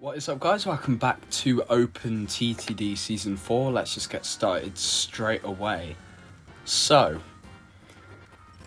What is up, guys? Welcome back to OPENTTD Season 4. Let's just get started straight away. So,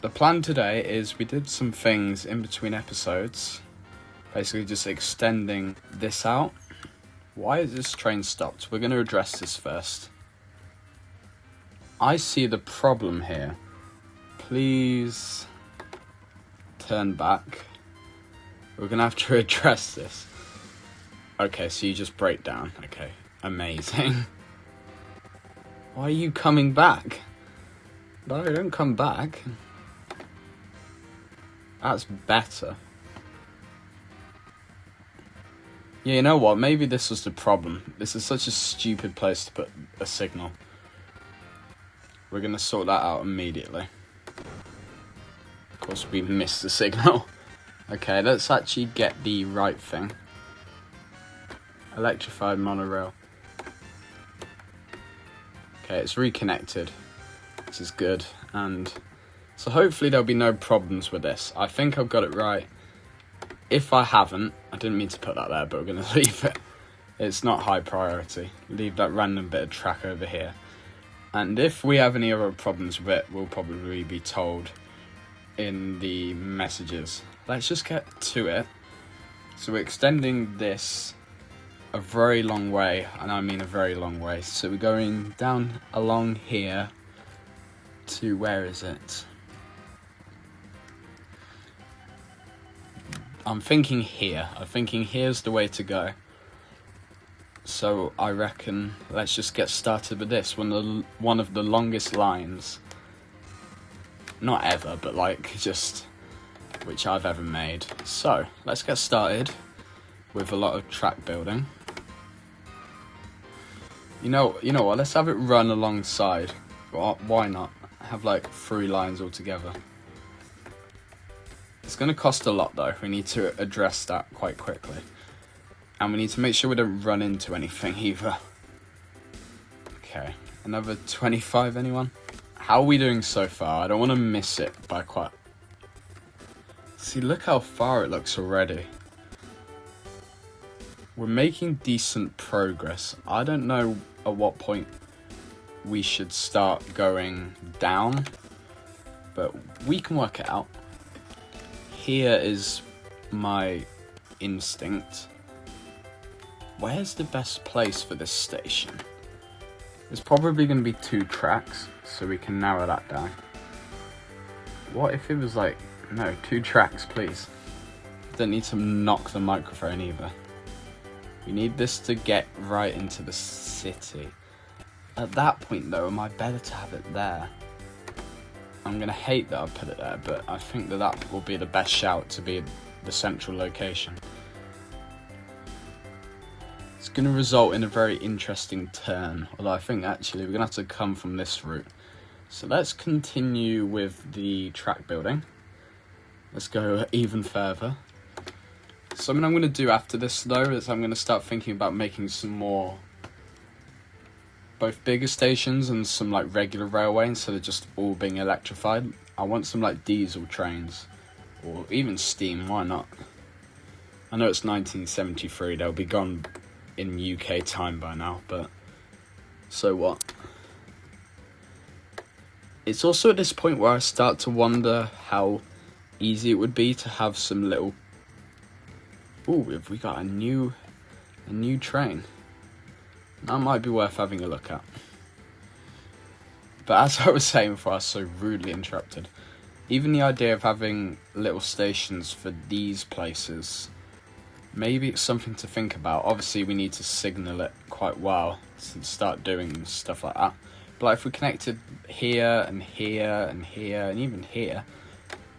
the plan today is we did some things in between episodes. Basically just extending this out. Why is this train stopped? We're going to address this first. I see the problem here. Please turn back. We're going to have to address this. Okay, so you just break down. Okay, amazing. Why are you coming back? No, don't come back. That's better. Yeah, you know what? Maybe this was the problem. This is such a stupid place to put a signal. We're going to sort that out immediately. Of course, we missed the signal. Okay, let's actually get the right thing. Electrified monorail. Okay, it's reconnected, which is good, and so hopefully there'll be no problems with this. I think I've got it right. If I haven't, I didn't mean to put that there, but we're going to leave it. It's not high priority. Leave that random bit of track over here. And if we have any other problems with it, we'll probably be told in the messages. Let's just get to it. So we're extending this a very long way, and I mean a very long way. So we're going down along here to, where is it? I'm thinking here. I'm thinking here's the way to go. So I reckon let's just get started with this. One of the longest lines. Not ever, but like just which I've ever made. So let's get started with a lot of track building. You know what? Let's have it run alongside. Why not? Have like 3 lines altogether. It's going to cost a lot though. We need to address that quite quickly. And we need to make sure we don't run into anything either. Okay, another 25, anyone? How are we doing so far? I don't want to miss it by quite... See, look how far it looks already. We're making decent progress. I don't know at what point we should start going down, but we can work it out. Here is my instinct. Where's the best place for this station? There's probably going to be 2 tracks, so we can narrow that down. What if it was like, no, 2 tracks, please. Don't need to knock the microphone either. We need this to get right into the city. At that point though, am I better to have it there? I'm going to hate that I put it there, but I think that will be the best shout to be the central location. It's going to result in a very interesting turn, although I think actually we're going to have to come from this route. So let's continue with the track building. Let's go even further. Something I'm going to do after this though is I'm going to start thinking about making some more both bigger stations and some like regular railway instead of just all being electrified. I want some like diesel trains or even steam, why not? I know it's 1973, they'll be gone in UK time by now, but so what? It's also at this point where I start to wonder how easy it would be to have some little... Ooh, have we got a new train? That might be worth having a look at. But as I was saying before I was so rudely interrupted, even the idea of having little stations for these places, maybe it's something to think about. Obviously we need to signal it quite well to start doing stuff like that. But like if we connected here and here and here and even here,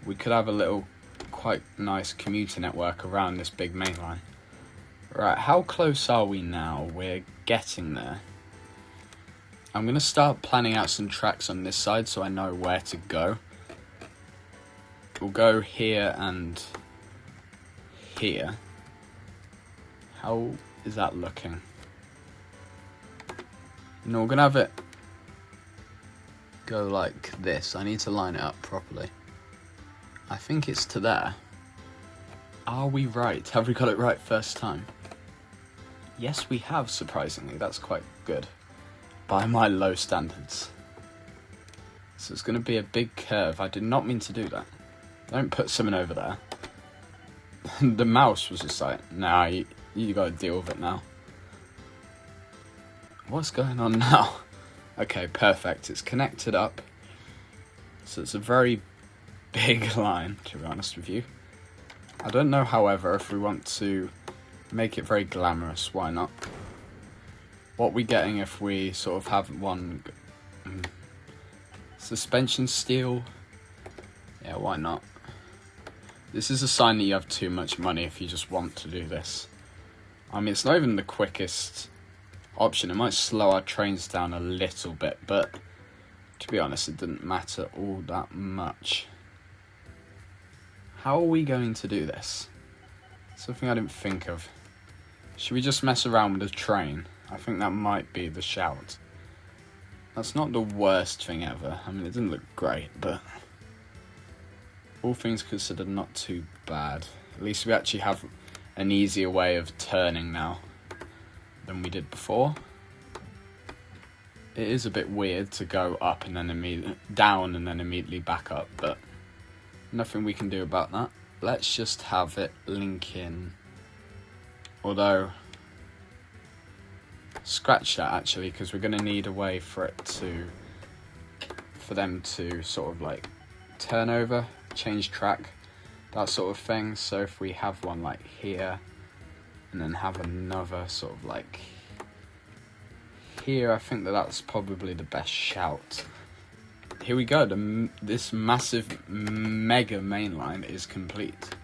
we could have a little quite nice commuter network around this big main line. Right, how close are we now? We're getting there. I'm going to start planning out some tracks on this side so I know where to go. We'll go here and here. How is that looking? No, we're going to have it go like this. I need to line it up properly. I think it's to there. Are we right? Have we got it right first time? Yes, we have, surprisingly. That's quite good. By my low standards. So it's going to be a big curve. I did not mean to do that. Don't put someone over there. The mouse was just like, nah, you got to deal with it now. What's going on now? Okay, perfect. It's connected up. So it's a very big line, to be honest with you. I don't know, however, if we want to make it very glamorous, why not? What are we getting if we sort of have one suspension steel? Yeah, why not? This is a sign that you have too much money if you just want to do this. I mean, it's not even the quickest option. It might slow our trains down a little bit, but to be honest, it didn't matter all that much. How are we going to do this? Something I didn't think of. Should we just mess around with the train? I think that might be the shout. That's not the worst thing ever. I mean, it didn't look great, but all things considered, not too bad. At least we actually have an easier way of turning now than we did before. It is a bit weird to go up and then down and then immediately back up, but nothing we can do about that. Let's just have it link in. Although, scratch that actually, because we're going to need a way for them to sort of like turn over, change track, that sort of thing. So if we have one like here, and then have another sort of like here, I think that's probably the best shout. Here we go, this massive mega main line is complete.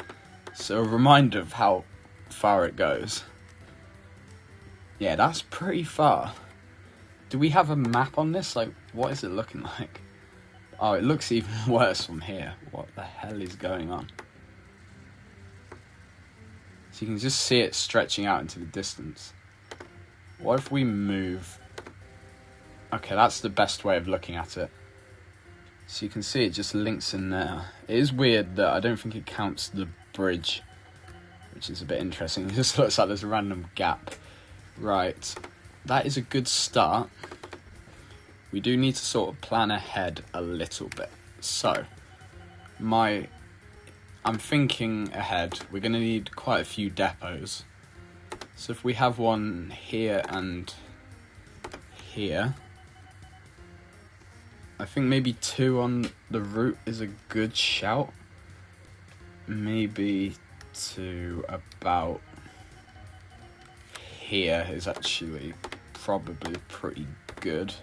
So a reminder of how far it goes. Yeah, that's pretty far. Do we have a map on this? Like, what is it looking like? Oh, it looks even worse from here. What the hell is going on? So you can just see it stretching out into the distance. What if we move? Okay, that's the best way of looking at it. So you can see it just links in there. It is weird that I don't think it counts the bridge, which is a bit interesting. It just looks like there's a random gap. Right, that is a good start. We do need to sort of plan ahead a little bit. So, I'm thinking ahead. We're going to need quite a few depots. So if we have one here and here, I think maybe 2 on the route is a good shout. Maybe to about here is actually probably pretty good.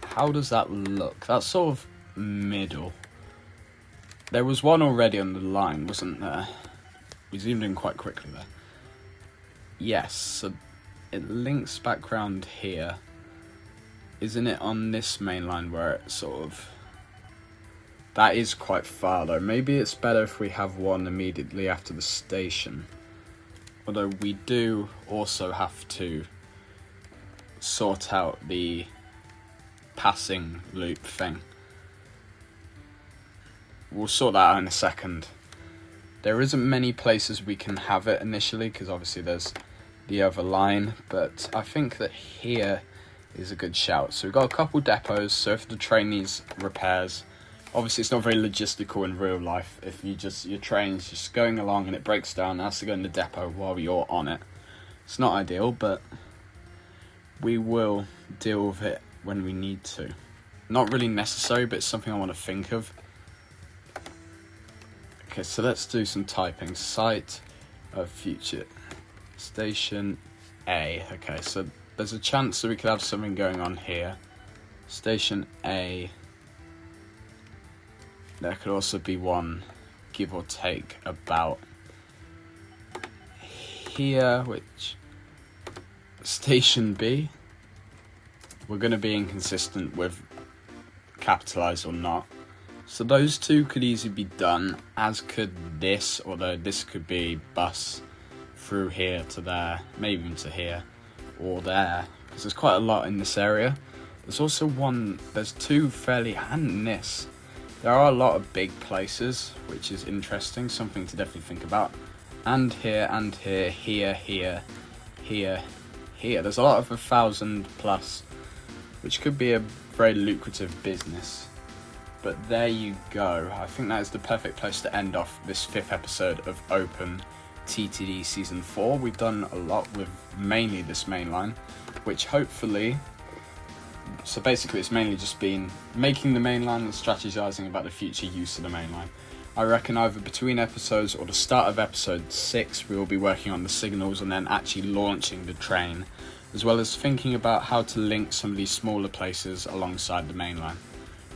How does that look? That's sort of middle. There was one already on the line, wasn't there? We zoomed in quite quickly there. Yes, so it links back round here. Isn't it on this main line where it sort of... That is quite far though. Maybe it's better if we have one immediately after the station. Although we do also have to sort out the passing loop thing. We'll sort that out in a second. There isn't many places we can have it initially, because obviously there's the other line, but I think that here is a good shout. So we've got a couple depots, so if the train needs repairs, obviously it's not very logistical in real life if your train's just going along and it breaks down and has to go in the depot while you're on it. It's not ideal, but we will deal with it when we need to. Not really necessary, but it's something I want to think of. Okay, so let's do some typing. Site of future station A. Okay, so there's a chance that we could have something going on here. Station A. There could also be one, give or take, about here, which... Station B. We're going to be inconsistent with capitalised or not. So those two could easily be done, as could this, although this could be bus through here to there, maybe even to here, or there, because there's quite a lot in this area. There's also there's two fairly, and this. There are a lot of big places, which is interesting, something to definitely think about. And here, here, here, here. There's a lot of 1,000+, which could be a very lucrative business. But there you go. I think that is the perfect place to end off this 5th episode of OpenTTD Season 4. We've done a lot with mainly this mainline, which hopefully... So basically it's mainly just been making the mainline and strategizing about the future use of the mainline. I reckon either between episodes or the start of episode 6 we will be working on the signals and then actually launching the train, as well as thinking about how to link some of these smaller places alongside the mainline,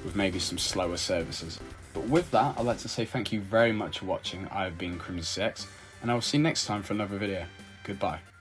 with maybe some slower services. But with that, I'd like to say thank you very much for watching. I have been CrimsonCX, and I will see you next time for another video. Goodbye.